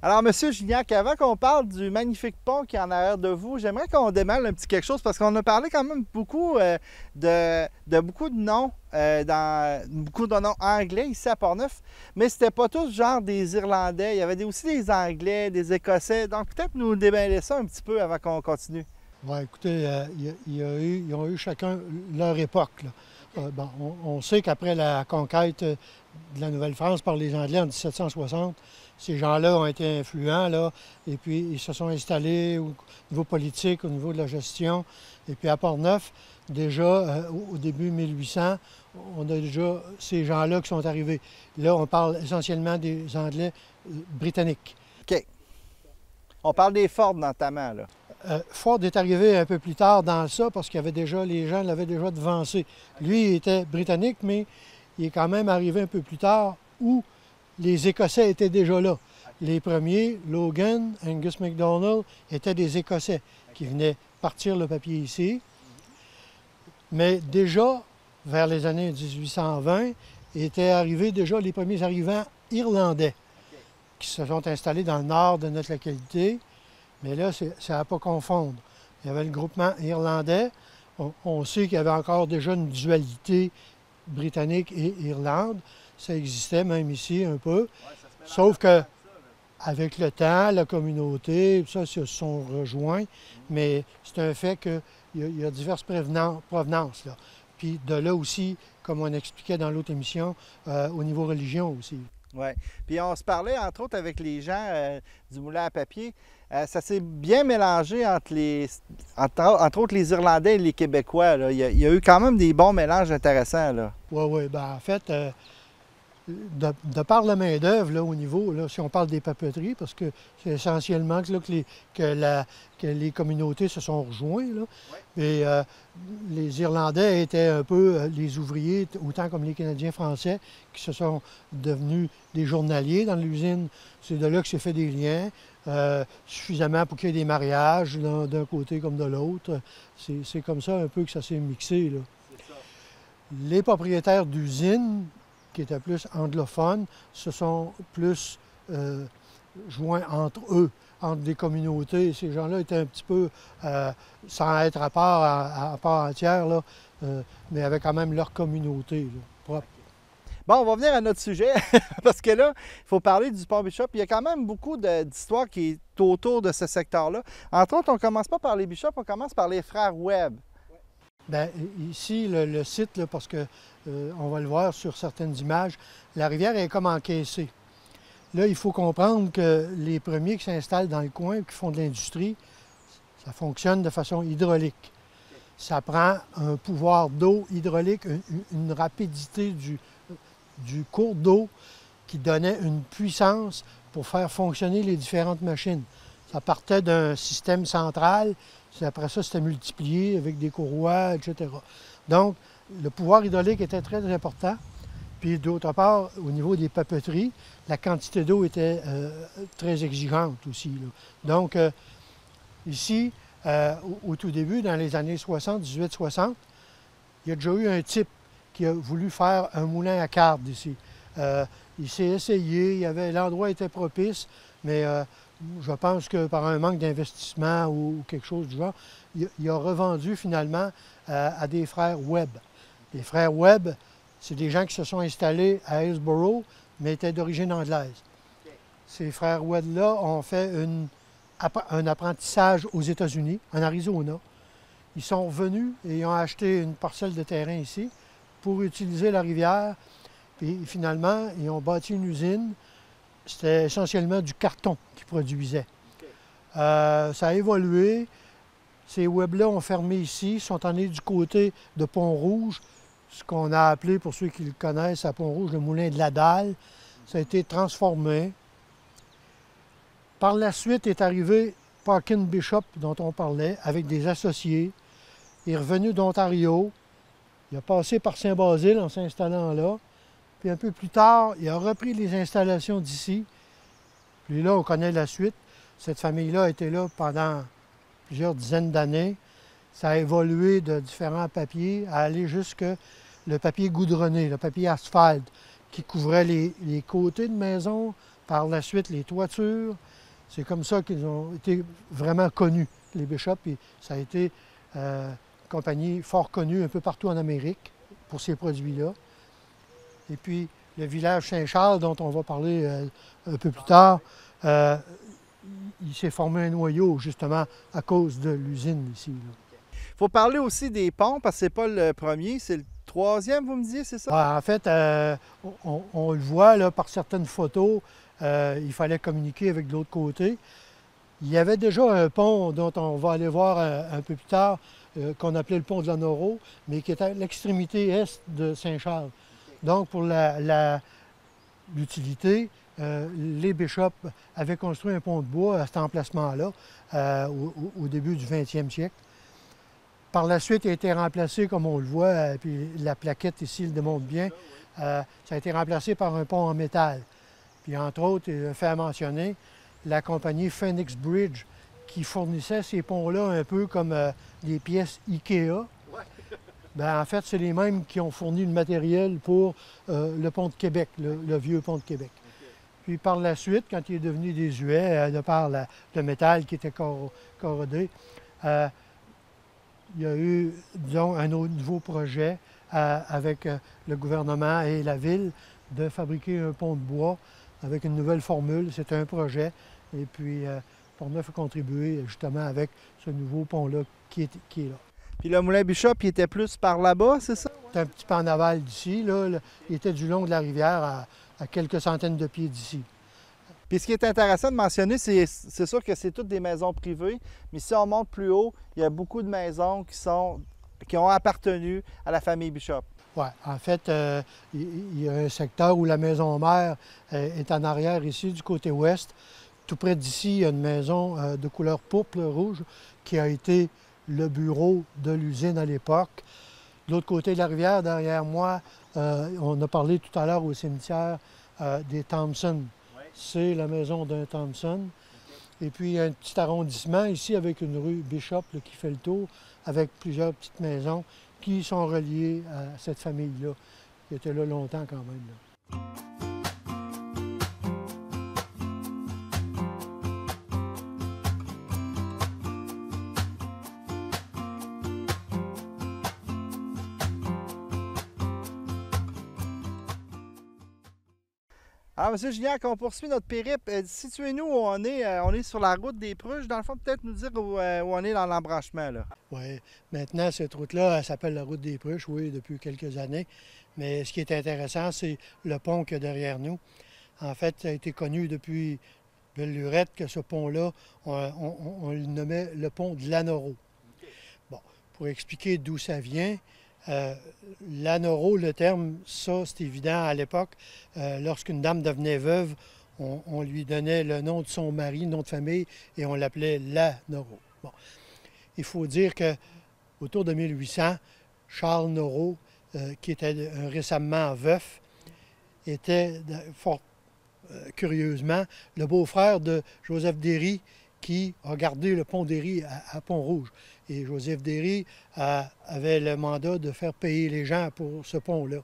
Alors, Monsieur Gignac, avant qu'on parle du magnifique pont qui est en arrière de vous, j'aimerais qu'on démêle un petit quelque chose parce qu'on a parlé quand même beaucoup de beaucoup de noms, beaucoup de noms anglais ici à Portneuf, mais c'était pas tous genre des Irlandais. Il y avait aussi des Anglais, des Écossais. Donc, peut-être nous démêler ça un petit peu avant qu'on continue. Oui, écoutez, ils ont eu chacun leur époque, là. Bon, on sait qu'après la conquête de la Nouvelle-France par les Anglais en 1760, ces gens-là ont été influents, là, et puis ils se sont installés au niveau politique, au niveau de la gestion. Et puis à Portneuf, déjà, au début 1800, on a déjà ces gens-là qui sont arrivés. Là, on parle essentiellement des Anglais britanniques. OK. On parle des Ford notamment, là. Ford est arrivé un peu plus tard dans ça parce qu'il y avait déjà, les gens l'avaient déjà devancé. Lui, il était britannique, mais il est quand même arrivé un peu plus tard où les Écossais étaient déjà là. Les premiers, Logan, Angus MacDonald, étaient des Écossais qui venaient partir le papier ici. Mais déjà, vers les années 1820, étaient arrivés déjà les premiers arrivants irlandais qui se sont installés dans le nord de notre localité. Mais là, ça n'a pas confondre. Il y avait le groupement irlandais. On sait qu'il y avait encore déjà une dualité britannique et Irlande. Ça existait même ici un peu. Sauf que avec le temps, la communauté, ça se sont rejoints. Mais c'est un fait qu'il y a diverses provenances, là. Puis de là aussi, comme on expliquait dans l'autre émission, au niveau religion aussi. Oui. Puis on se parlait, entre autres, avec les gens du moulin à papier. Ça s'est bien mélangé entre autres les Irlandais et les Québécois, là. Il y a eu quand même des bons mélanges intéressants, là. Oui, oui. Bien, en fait, de par la main-d'œuvre, là, au niveau, là, si on parle des papeteries, parce que c'est essentiellement là, que les communautés se sont rejointes, là. Oui. Et les Irlandais étaient un peu les ouvriers, autant comme les Canadiens français, qui se sont devenus des journaliers dans l'usine. C'est de là que s'est fait des liens, suffisamment pour qu'il y ait des mariages d'un côté comme de l'autre. C'est comme ça un peu que ça s'est mixé, là. Les propriétaires d'usines, qui étaient plus anglophones, se sont plus joints entre eux, entre des communautés. Ces gens-là étaient un petit peu, sans être à part entière, là, mais avaient quand même leur communauté, là, propre. Bon, on va venir à notre sujet, parce que là, il faut parler du pont Bishop. Il y a quand même beaucoup d'histoires qui est autour de ce secteur-là. Entre autres, on ne commence pas par les Bishop, on commence par les frères Webb. Bien, ici, le site, là, parce que on va le voir sur certaines images, la rivière est comme encaissée. Là, il faut comprendre que les premiers qui s'installent dans le coin, qui font de l'industrie, ça fonctionne de façon hydraulique. Ça prend un pouvoir d'eau hydraulique, une rapidité du cours d'eau qui donnait une puissance pour faire fonctionner les différentes machines. Ça partait d'un système central, après ça, c'était multiplié avec des courroies, etc. Donc, le pouvoir hydraulique était très important. Puis, d'autre part, au niveau des papeteries, la quantité d'eau était très exigeante aussi, là. Donc, ici, au tout début, dans les années 60, 1860, il y a déjà eu un type qui a voulu faire un moulin à carde ici. Il s'est essayé, l'endroit était propice, mais je pense que par un manque d'investissement ou quelque chose du genre, il a revendu finalement à des frères Webb. Les frères Webb, c'est des gens qui se sont installés à Hillsborough, mais étaient d'origine anglaise. Okay. Ces frères Webb-là ont fait un apprentissage aux États-Unis, en Arizona. Ils sont venus et ils ont acheté une parcelle de terrain ici pour utiliser la rivière. Puis finalement, ils ont bâti une usine. C'était essentiellement du carton qu'ils produisaient. Okay. Ça a évolué. Ces Webb-là ont fermé ici, sont allés du côté de Pont-Rouge, ce qu'on a appelé, pour ceux qui le connaissent, à Pont-Rouge, le moulin de la Dalle. Ça a été transformé. Par la suite est arrivé Parkin Bishop, dont on parlait, avec des associés. Il est revenu d'Ontario. Il a passé par Saint-Basile en s'installant là. Puis un peu plus tard, il a repris les installations d'ici. Puis là, on connaît la suite. Cette famille-là était là pendant plusieurs dizaines d'années. Ça a évolué de différents papiers à aller jusque le papier goudronné, le papier asphalte, qui couvrait les côtés de maison, par la suite les toitures. C'est comme ça qu'ils ont été vraiment connus, les Bishop. Et ça a été une compagnie fort connue un peu partout en Amérique pour ces produits-là. Et puis, le village Saint-Charles, dont on va parler un peu plus tard, il s'est formé un noyau, justement, à cause de l'usine ici. Il faut parler aussi des ponts, parce que c'est pas le premier, c'est le troisième, vous me disiez, c'est ça? Ouais, en fait, on le voit là, par certaines photos, il fallait communiquer avec de l'autre côté. Il y avait déjà un pont dont on va aller voir un peu plus tard, qu'on appelait le pont de la Noro, mais qui était à l'extrémité est de Saint-Charles. Donc, pour l'utilité, les Bishop avaient construit un pont de bois à cet emplacement-là au début du 20e siècle. Par la suite, il a été remplacé, comme on le voit, puis la plaquette ici le démontre bien, ça a été remplacé par un pont en métal. Puis entre autres, il a fait à mentionner la compagnie Phoenix Bridge qui fournissait ces ponts-là un peu comme des pièces IKEA. Bien, en fait, c'est les mêmes qui ont fourni le matériel pour le pont de Québec, le vieux pont de Québec. Puis par la suite, quand il est devenu désuet, de par le métal qui était corrodé, il y a eu, disons, un autre nouveau projet avec le gouvernement et la ville de fabriquer un pont de bois avec une nouvelle formule. C'est un projet. Et puis, Portneuf a contribué justement avec ce nouveau pont-là qui est là. Puis le moulin Bishop, il était plus par là-bas, c'est ça? C'est un petit peu en aval d'ici. Il était du long de la rivière à quelques centaines de pieds d'ici. Puis ce qui est intéressant de mentionner, c'est sûr que c'est toutes des maisons privées, mais si on monte plus haut, il y a beaucoup de maisons qui ont appartenu à la famille Bishop. Oui, en fait, il y a un secteur où la maison mère est en arrière ici, du côté ouest. Tout près d'ici, il y a une maison de couleur pourpre rouge qui a été le bureau de l'usine à l'époque. De l'autre côté de la rivière, derrière moi, on a parlé tout à l'heure au cimetière des Thompson. C'est la maison d'un Thompson. Et puis, il y a un petit arrondissement ici avec une rue Bishop là, qui fait le tour, avec plusieurs petites maisons qui sont reliées à cette famille-là, qui était là longtemps quand même. Là. Alors, M. Gignac, on poursuit notre périple. Situez-nous où on est sur la route des Pruches. Dans le fond, peut-être nous dire où on est dans l'embranchement. Oui, maintenant, cette route-là, elle s'appelle la route des Pruches, oui, depuis quelques années. Mais ce qui est intéressant, c'est le pont qu'il y a derrière nous. En fait, ça a été connu depuis belle lurette que ce pont-là, on le nommait le pont de l'Anoro. Bon, pour expliquer d'où ça vient, l'anoro, le terme, ça, c'est évident à l'époque. Lorsqu'une dame devenait veuve, on lui donnait le nom de son mari, le nom de famille, et on l'appelait l'anoro. Bon. Il faut dire qu'autour de 1800, Charles Noro, qui était récemment veuf, était, fort curieusement, le beau-frère de Joseph Derry, qui a gardé le pont Derry à Pont-Rouge. Et Joseph Derry avait le mandat de faire payer les gens pour ce pont-là.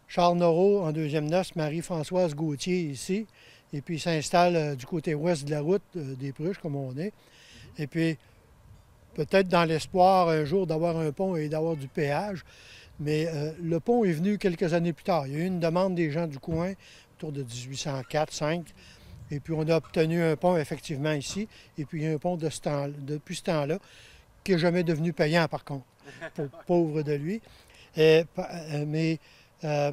Charles Noro, en deuxième noce, Marie-Françoise Gauthier ici, et puis s'installe du côté ouest de la route des Pruches, comme on est. Et puis, peut-être dans l'espoir un jour d'avoir un pont et d'avoir du péage, mais le pont est venu quelques années plus tard. Il y a eu une demande des gens du coin, autour de 1804-5, et puis on a obtenu un pont effectivement ici, et puis il y a un pont depuis ce temps-là, qui n'est jamais devenu payant par contre, pauvre de lui. Mais là,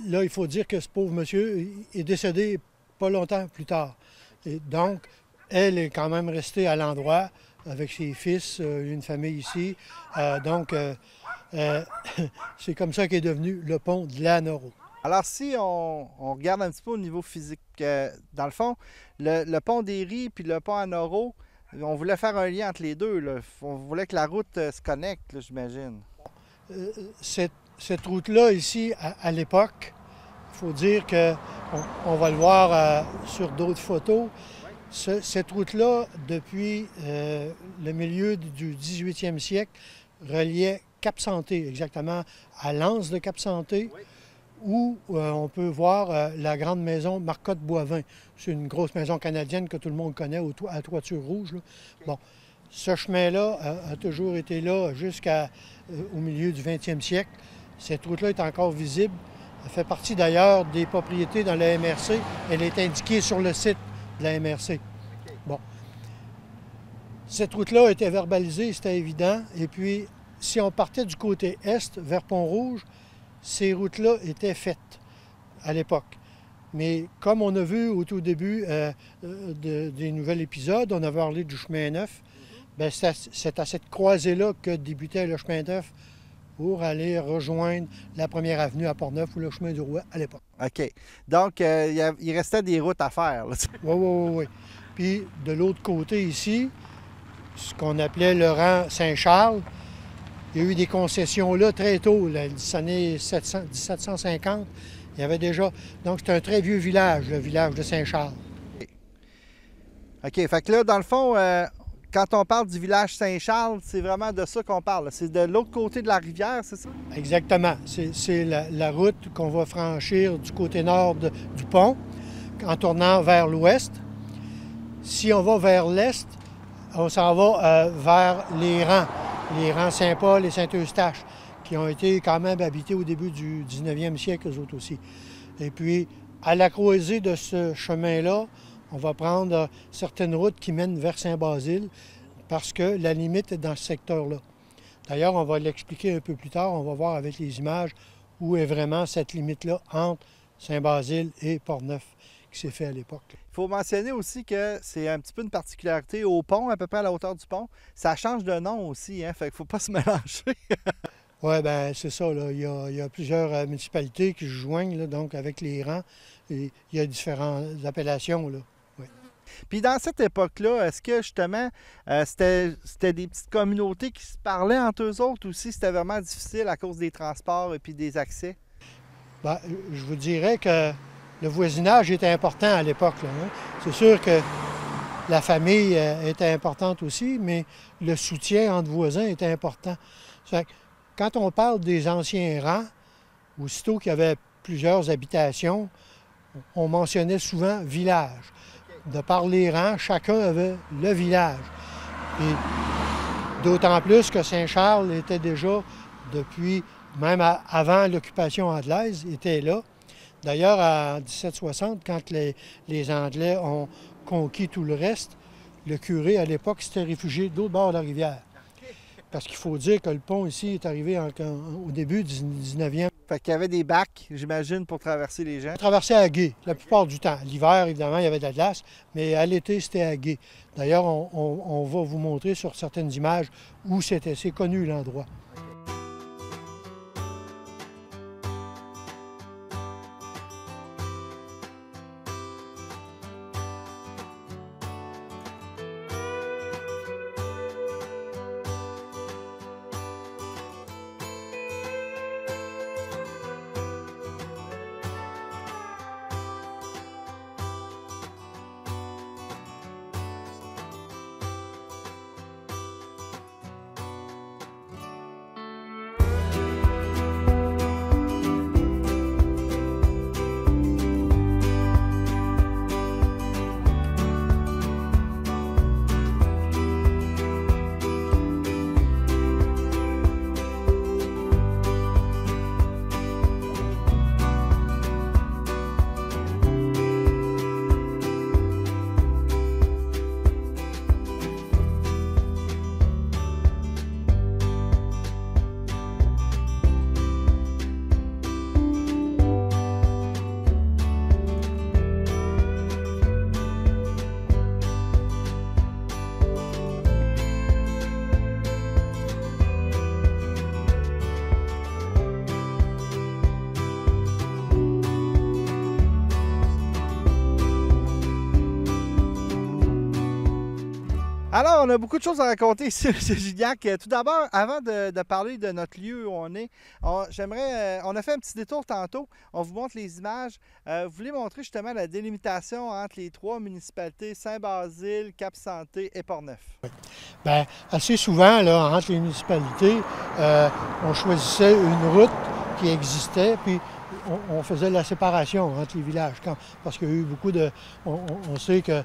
il faut dire que ce pauvre monsieur est décédé pas longtemps plus tard. Et donc, elle est quand même restée à l'endroit avec ses fils, une famille ici. C'est comme ça qu'est devenu le pont de l'Anoro. Alors, si on regarde un petit peu au niveau physique, dans le fond, le pont Derry puis le pont Anoro, on voulait faire un lien entre les deux. Là. On voulait que la route se connecte, j'imagine. Cette route-là, ici, à l'époque, il faut dire qu'on va le voir sur d'autres photos. Cette route-là, depuis le milieu du 18e siècle, reliait Cap-Santé, exactement, à l'anse de Cap-Santé, où on peut voir la grande maison Marcotte-Boivin. C'est une grosse maison canadienne que tout le monde connaît à toiture rouge, là. Bon, ce chemin-là a toujours été là jusqu'au milieu du 20e siècle. Cette route-là est encore visible. Elle fait partie d'ailleurs des propriétés dans la MRC. Elle est indiquée sur le site de la MRC. Bon. Cette route-là était verbalisée, c'était évident. Et puis, si on partait du côté est, vers Pont-Rouge, ces routes-là étaient faites à l'époque. Mais comme on a vu au tout début des nouveaux épisodes, on avait parlé du chemin neuf, bien, c'est à cette croisée-là que débutait le chemin neuf pour aller rejoindre la première avenue à Port-Neuf ou le chemin du Roi à l'époque. OK. Donc, il restait des routes à faire. Oui. Puis, de l'autre côté ici, ce qu'on appelait le rang Saint-Charles, il y a eu des concessions là très tôt, là, les années 1750. Il y avait déjà... Donc, c'est un très vieux village, le village de Saint-Charles. OK. Fait que là, dans le fond, quand on parle du village Saint-Charles, c'est vraiment de ça qu'on parle. C'est de l'autre côté de la rivière, c'est ça? Exactement. C'est la route qu'on va franchir du côté nord du pont en tournant vers l'ouest. Si on va vers l'est, on s'en va vers les rangs Saint-Paul et Saint-Eustache, qui ont été quand même habités au début du 19e siècle, eux autres aussi. Et puis, à la croisée de ce chemin-là, on va prendre certaines routes qui mènent vers Saint-Basile, parce que la limite est dans ce secteur-là. D'ailleurs, on va l'expliquer un peu plus tard, on va voir avec les images où est vraiment cette limite-là entre Saint-Basile et Port-Neuf qui s'est fait à l'époque. Il faut mentionner aussi que c'est un petit peu une particularité au pont, à peu près à la hauteur du pont. Ça change de nom aussi, hein? Fait qu'il ne faut pas se mélanger. Oui, bien, c'est ça. Là. Il y a plusieurs municipalités qui se joignent, là, donc avec les rangs. Et il y a différentes appellations, là. Oui. Puis dans cette époque-là, est-ce que justement, c'était des petites communautés qui se parlaient entre eux autres aussi? C'était vraiment difficile à cause des transports et puis des accès? Bien, je vous dirais que le voisinage était important à l'époque, là, hein. C'est sûr que la famille était importante aussi, mais le soutien entre voisins était important. Ça, quand on parle des anciens rangs, aussitôt qu'il y avait plusieurs habitations, on mentionnait souvent village. De par les rangs, chacun avait le village. Et d'autant plus que Saint-Charles était déjà, depuis, même avant l'occupation anglaise, était là. D'ailleurs, en 1760, quand les Anglais ont conquis tout le reste, le curé, à l'époque, s'était réfugié de l'autre bord de la rivière. Parce qu'il faut dire que le pont ici est arrivé au début du 19e. Fait qu'il y avait des bacs, j'imagine, pour traverser les gens. On traversait à gué, la plupart du temps. L'hiver, évidemment, il y avait de la glace, mais à l'été, c'était à gué. D'ailleurs, on va vous montrer sur certaines images où c'est connu l'endroit. Alors, on a beaucoup de choses à raconter ici, M. Gignac. Tout d'abord, avant de parler de notre lieu où on est, on a fait un petit détour tantôt. On vous montre les images. Vous voulez montrer justement la délimitation entre les trois municipalités, Saint-Basile, Cap-Santé et Port-Neuf. Oui. Bien, assez souvent, là, entre les municipalités, on choisissait une route qui existait, puis on faisait la séparation entre les villages. Parce qu'il y a eu beaucoup de... On sait que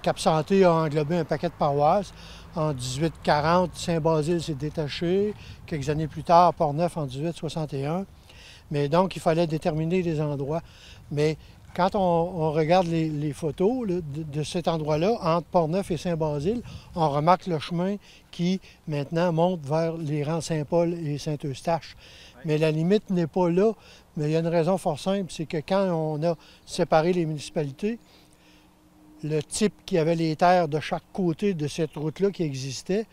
Cap-Santé a englobé un paquet de paroisses. En 1840, Saint-Basile s'est détaché. Quelques années plus tard, Port-Neuf en 1861. Mais donc, il fallait déterminer les endroits. Mais quand on regarde les photos là, de cet endroit-là, entre Port-Neuf et Saint-Basile, on remarque le chemin qui, maintenant, monte vers les rangs Saint-Paul et Saint-Eustache. Oui. Mais la limite n'est pas là. Mais il y a une raison fort simple, c'est que quand on a séparé les municipalités, le type qui avait les terres de chaque côté de cette route-là qui existait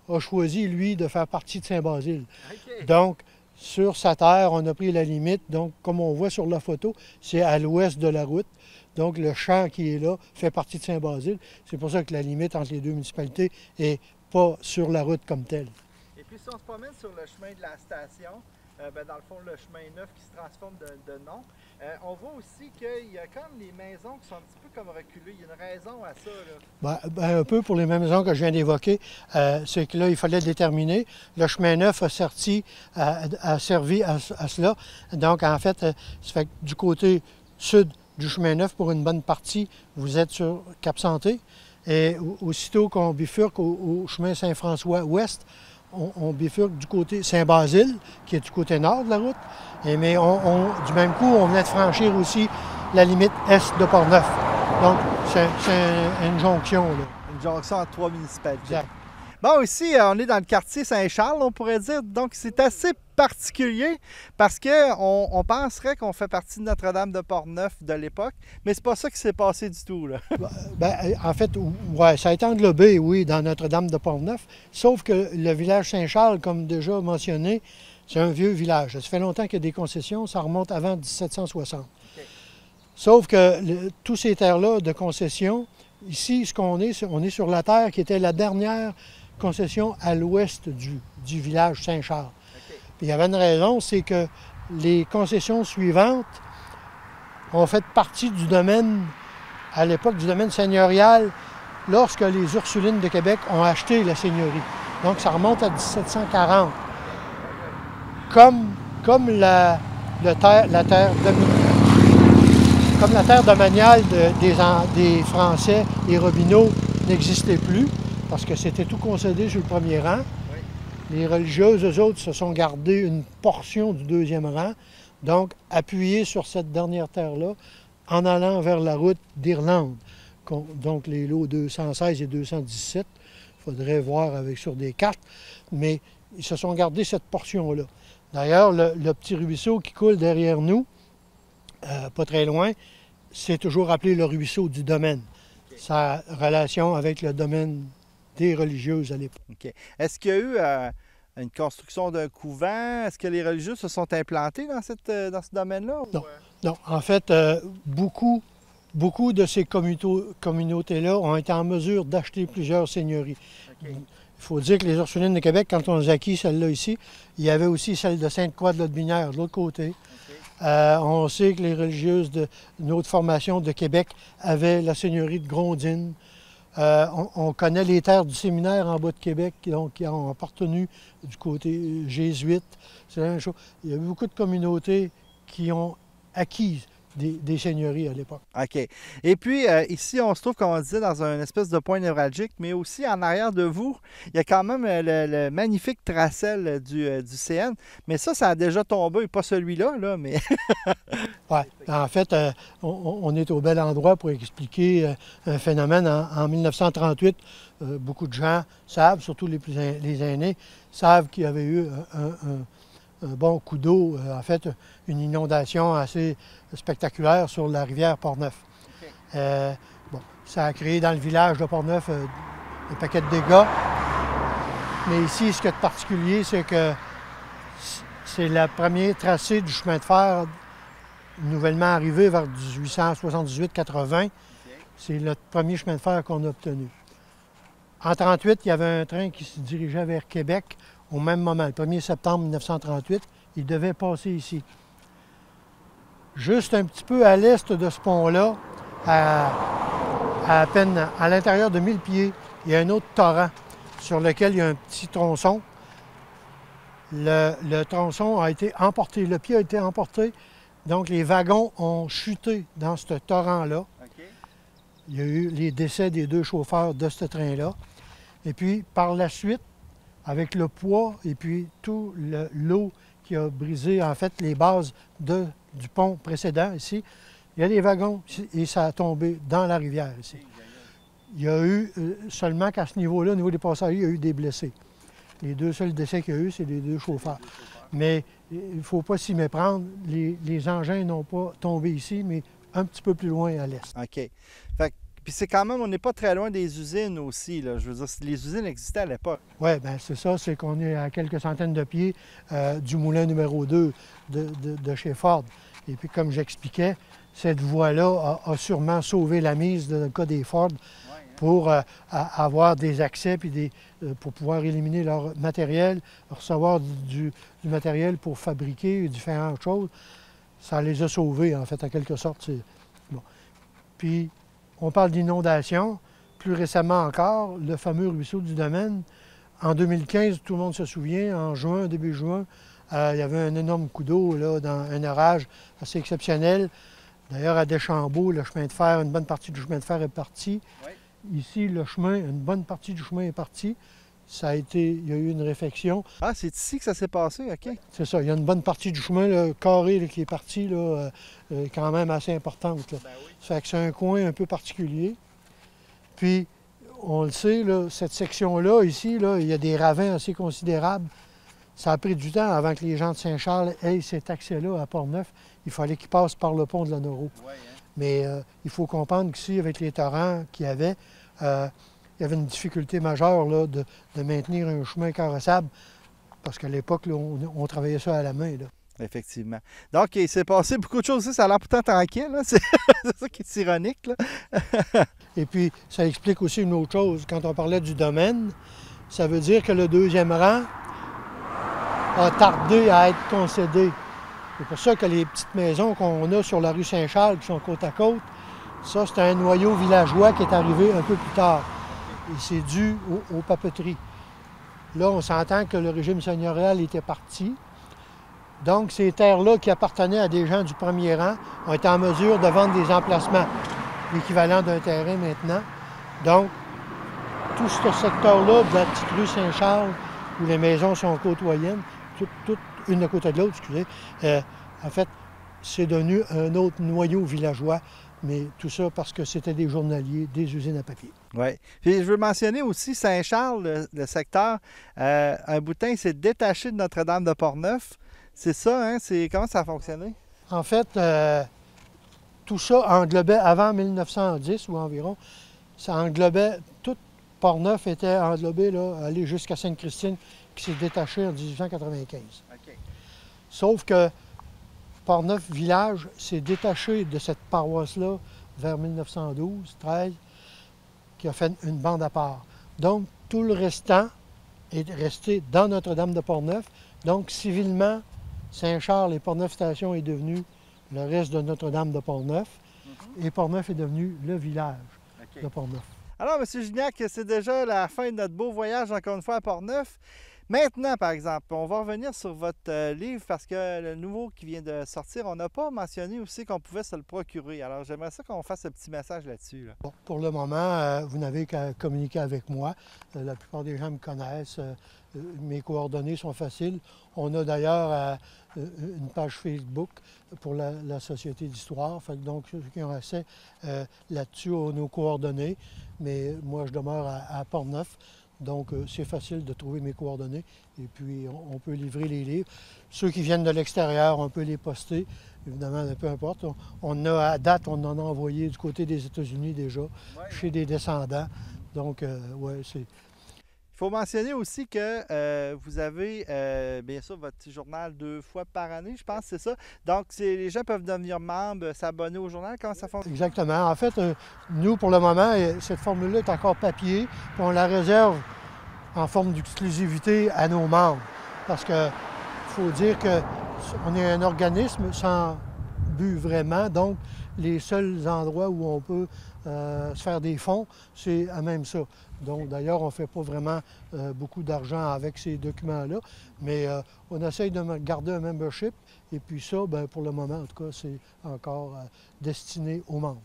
a choisi, lui, de faire partie de Saint-Basile. Okay. Donc, sur sa terre, on a pris la limite. Donc, comme on voit sur la photo, c'est à l'ouest de la route. Donc, le champ qui est là fait partie de Saint-Basile. C'est pour ça que la limite entre les deux municipalités n'est pas sur la route comme telle. Et puis, si on se promène sur le chemin de la station, dans le fond, le chemin neuf qui se transforme de nom, on voit aussi qu'il y a comme les maisons qui sont un petit peu comme reculées. Il y a une raison à ça, là. Un peu pour les mêmes raisons que je viens d'évoquer. C'est que là, il fallait déterminer. Le chemin neuf a servi à cela. Donc, en fait, ça fait que du côté sud du chemin neuf, pour une bonne partie, vous êtes sur Cap-Santé. Et aussitôt qu'on bifurque au chemin Saint-François-Ouest, on bifurque du côté Saint-Basile, qui est du côté nord de la route. Mais du même coup, on venait de franchir aussi la limite est de Port-Neuf. Donc, c'est une jonction, là. Une jonction entre trois municipalités. Exact. Bon, ici, on est dans le quartier Saint-Charles, on pourrait dire. Donc, c'est assez particulier parce qu'on penserait qu'on fait partie de Notre-Dame de Port-Neuf de l'époque, mais c'est pas ça qui s'est passé du tout, là. En fait, ouais, ça a été englobé, oui, dans Notre-Dame de Port-Neuf, sauf que le village Saint-Charles, comme déjà mentionné, c'est un vieux village. Ça fait longtemps qu'il y a des concessions, ça remonte avant 1760. Okay. Sauf que tous ces terres-là de concession, ici, on est sur la terre qui était la dernière concession à l'ouest du village Saint-Charles. Okay. Puis il y avait une raison, c'est que les concessions suivantes ont fait partie du domaine, à l'époque du domaine seigneurial, lorsque les Ursulines de Québec ont acheté la seigneurie. Donc ça remonte à 1740. Comme la terre domaniale des Français et Robineau n'existait plus, parce que c'était tout concédé sur le premier rang. Oui. Les religieuses, eux autres, se sont gardées une portion du deuxième rang, donc appuyées sur cette dernière terre-là, en allant vers la route d'Irlande. Donc les lots 216 et 217, il faudrait voir sur des cartes, mais ils se sont gardés cette portion-là. D'ailleurs, le petit ruisseau qui coule derrière nous, pas très loin, c'est toujours appelé le ruisseau du domaine. Okay. Sa relation avec le domaine des religieuses à l'époque. Okay. Est-ce qu'il y a eu une construction d'un couvent? Est-ce que les religieuses se sont implantées dans ce domaine-là? Non. Non. En fait, beaucoup de ces communautés-là ont été en mesure d'acheter plusieurs seigneuries. Okay. Il faut dire que les Ursulines de Québec, quand on a acquis celle-là ici, il y avait aussi celle de Sainte-Croix de l'Aude-Binière de l'autre côté. Okay. On sait que les religieuses d'une autre formation de Québec avaient la seigneurie de Grondines. On connaît les terres du séminaire en bas de Québec qui ont appartenu du côté jésuite. C'est la même chose. Il y a eu beaucoup de communautés qui ont acquis des seigneuries à l'époque. OK. Et puis, ici, on se trouve, comme on disait, dans un espèce de point névralgique, mais aussi en arrière de vous, il y a quand même le magnifique tracel du CN. Mais ça a déjà tombé, pas celui-là, là, mais... Oui. En fait, on est au bel endroit pour expliquer un phénomène. En 1938, beaucoup de gens savent, surtout les aînés, savent qu'il y avait eu un bon coup d'eau, en fait, une inondation assez spectaculaire sur la rivière Port-Neuf. Okay. Ça a créé dans le village de Port-Neuf un paquet de dégâts. Mais ici, ce qui est de particulier, c'est que c'est le premier tracé du chemin de fer nouvellement arrivé vers 1878-80. Okay. C'est le premier chemin de fer qu'on a obtenu. En 1938, il y avait un train qui se dirigeait vers Québec. Au même moment, le 1er septembre 1938, il devait passer ici. Juste un petit peu à l'est de ce pont-là, à peine à l'intérieur de 1000 pieds, il y a un autre torrent sur lequel il y a un petit tronçon. Le tronçon a été emporté, le pied a été emporté Donc, les wagons ont chuté dans ce torrent-là. OK. Il y a eu les décès des 2 chauffeurs de ce train-là. Et puis, par la suite, avec le poids et puis tout l'eau qui a brisé, en fait, les bases du pont précédent ici, il y a des wagons et ça a tombé dans la rivière ici. Il y a eu, seulement qu'à ce niveau-là, au niveau des passagers, il y a eu des blessés. Les 2 seuls décès qu'il y a eu, c'est les 2 chauffeurs. Mais il ne faut pas s'y méprendre. Les engins n'ont pas tombé ici, mais un petit peu plus loin à l'est. OK. Fait que, puis c'est quand même, on n'est pas très loin des usines aussi, là. Je veux dire, les usines existaient à l'époque. Oui, bien c'est ça, c'est qu'on est à quelques centaines de pieds du moulin numéro 2 de chez Ford. Et puis, comme j'expliquais, cette voie-là a sûrement sauvé la mise dans le cas des Ford pour avoir des accès puis pour pouvoir éliminer leur matériel, recevoir du matériel pour fabriquer différentes choses. Ça les a sauvés, en fait, en quelque sorte. Bon. Puis, on parle d'inondation. Plus récemment encore, le fameux ruisseau du domaine. En 2015, tout le monde se souvient, en juin, début juin, il y avait un énorme coup d'eau là, dans un orage assez exceptionnel. D'ailleurs, à Deschambault, le chemin de fer, une bonne partie du chemin de fer est partie. Oui. Ici, le chemin, une bonne partie du chemin est partie. Il y a eu une réfection. Ah, c'est ici que ça s'est passé, OK. C'est ça, il y a une bonne partie du chemin là, carré là, qui est partie, là, quand même assez importante. Là. Ben oui. Ça fait que c'est un coin un peu particulier. Puis, on le sait, là, cette section-là, ici, là, il y a des ravins assez considérables. Ça a pris du temps avant que les gens de Saint-Charles aient cet accès-là à Port-Neuf. Il fallait qu'ils passent par le pont de la Noro. Ouais, hein? Mais il faut comprendre qu'ici, avec les torrents qu'il y avait, il y avait une difficulté majeure là, de maintenir un chemin carrossable, parce qu'à l'époque, là, on travaillait ça à la main. Là. Effectivement. Donc, il s'est passé beaucoup de choses ici. Ça a l'air pourtant tranquille. Là. C'est ça qui est ironique. Là. Et puis, ça explique aussi une autre chose. Quand on parlait du domaine, ça veut dire que le 2e rang a tardé à être concédé. C'est pour ça que les petites maisons qu'on a sur la rue Saint-Charles, qui sont côte à côte, ça, c'est un noyau villageois qui est arrivé un peu plus tard. Et c'est dû aux papeteries. Là, on s'entend que le régime seigneurial était parti. Donc, ces terres-là qui appartenaient à des gens du 1er rang ont été en mesure de vendre des emplacements, l'équivalent d'un terrain maintenant. Donc, tout ce secteur-là de la petite rue Saint-Charles, où les maisons sont côtoyennes, toutes une à côté de l'autre, excusez, en fait, c'est devenu un autre noyau villageois, mais tout ça parce que c'était des journaliers, des usines à papier. Oui. Puis je veux mentionner aussi Saint-Charles, le secteur. Un boutin s'est détaché de Notre-Dame de Port-Neuf. C'est ça, hein? Comment ça a fonctionné? En fait, tout ça englobait, avant 1910 ou environ, ça englobait, tout Port-Neuf était englobé, là, aller jusqu'à Sainte-Christine, qui s'est détaché en 1895. OK. Sauf que Port-Neuf village s'est détaché de cette paroisse-là vers 1912-13, qui a fait une bande à part. Donc, tout le restant est resté dans Notre-Dame de Port-Neuf. Donc, civilement, Saint-Charles et Port-Neuf-Station est devenu le reste de Notre-Dame de Port-Neuf. Et Port-Neuf est devenu le village de Port-Neuf. Alors, M. Gignac, c'est déjà la fin de notre beau voyage, encore une fois, à Port-Neuf. Maintenant, par exemple, on va revenir sur votre livre parce que le nouveau qui vient de sortir, on n'a pas mentionné aussi qu'on pouvait se le procurer. Alors, j'aimerais ça qu'on fasse un petit message là-dessus. Là. Bon, pour le moment, vous n'avez qu'à communiquer avec moi. La plupart des gens me connaissent. Mes coordonnées sont faciles. On a d'ailleurs une page Facebook pour la Société d'histoire. Donc, ceux qui ont accès là-dessus ont nos coordonnées. Mais moi, je demeure à Port-Neuf. Donc, c'est facile de trouver mes coordonnées et puis on peut livrer les livres. Ceux qui viennent de l'extérieur, on peut les poster. Évidemment, peu importe. On a, à date, on en a envoyé du côté des États-Unis déjà, chez des descendants. Donc, ouais, c'est... Il faut mentionner aussi que vous avez, bien sûr, votre petit journal 2 fois par année, je pense, c'est ça. Donc, les gens peuvent devenir membres, s'abonner au journal. Comment ça fonctionne? Exactement. En fait, nous, pour le moment, cette formule-là est encore papier, puis on la réserve en forme d'exclusivité à nos membres. Parce qu'il faut dire qu'on est un organisme sans but vraiment. Donc, les seuls endroits où on peut se faire des fonds, c'est à même ça. Donc, d'ailleurs, on ne fait pas vraiment beaucoup d'argent avec ces documents-là, mais on essaye de garder un membership. Et puis ça, bien, pour le moment, en tout cas, c'est encore destiné aux membres.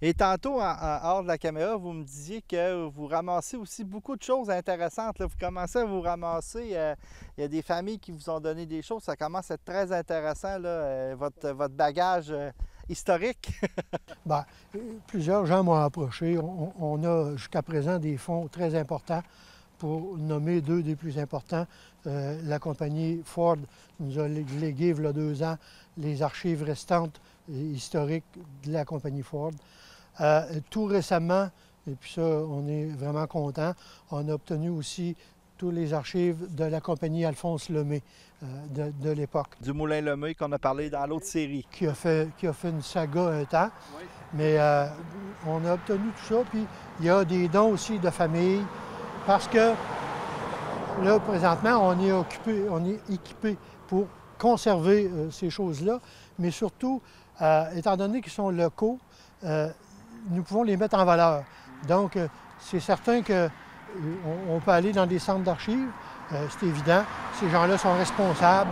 Et tantôt, hors de la caméra, vous me disiez que vous ramassez aussi beaucoup de choses intéressantes. Là. Vous commencez à vous ramasser. Il y a des familles qui vous ont donné des choses. Ça commence à être très intéressant, là, votre bagage historique. Bien, plusieurs gens m'ont approché. On a jusqu'à présent des fonds très importants. Pour nommer deux des plus importants, la compagnie Ford nous a légué, il y a 2 ans, les archives restantes historiques de la compagnie Ford. Tout récemment, et puis ça, on est vraiment content, on a obtenu aussi toutes les archives de la compagnie Alphonse Lemay de l'époque. Du Moulin Lemay qu'on a parlé dans l'autre série. Qui a fait une saga un temps. Oui. Mais on a obtenu tout ça, puis il y a des dons aussi de famille, parce que là, présentement, on est équipé pour conserver ces choses-là, mais surtout, étant donné qu'ils sont locaux, nous pouvons les mettre en valeur. Donc, c'est certain qu'on peut aller dans des centres d'archives, c'est évident. Ces gens-là sont responsables,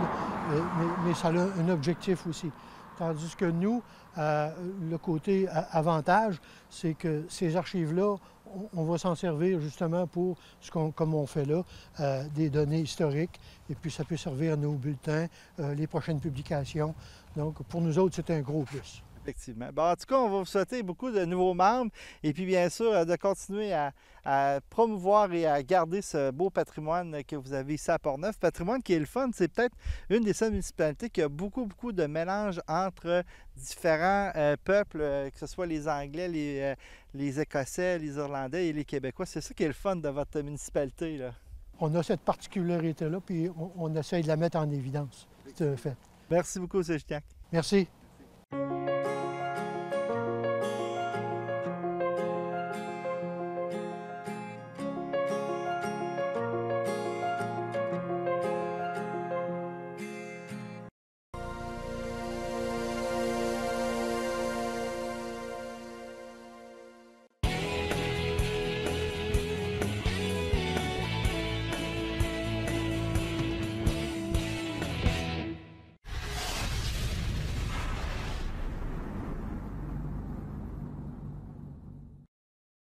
mais ça a un objectif aussi. Tandis que nous, le côté avantage, c'est que ces archives-là, on va s'en servir justement pour, comme on fait là, des données historiques, et puis ça peut servir à nos bulletins, les prochaines publications. Donc, pour nous autres, c'est un gros plus. Effectivement. Bon, en tout cas, on va vous souhaiter beaucoup de nouveaux membres et puis bien sûr de continuer à promouvoir et à garder ce beau patrimoine que vous avez ici à Portneuf. Patrimoine qui est le fun, c'est peut-être une des seules municipalités qui a beaucoup de mélange entre différents peuples, que ce soit les Anglais, les Écossais, les Irlandais et les Québécois. C'est ça qui est le fun de votre municipalité, là. On a cette particularité-là, puis on essaye de la mettre en évidence. C'est un fait. Merci beaucoup, M. Gignac. Merci. Merci.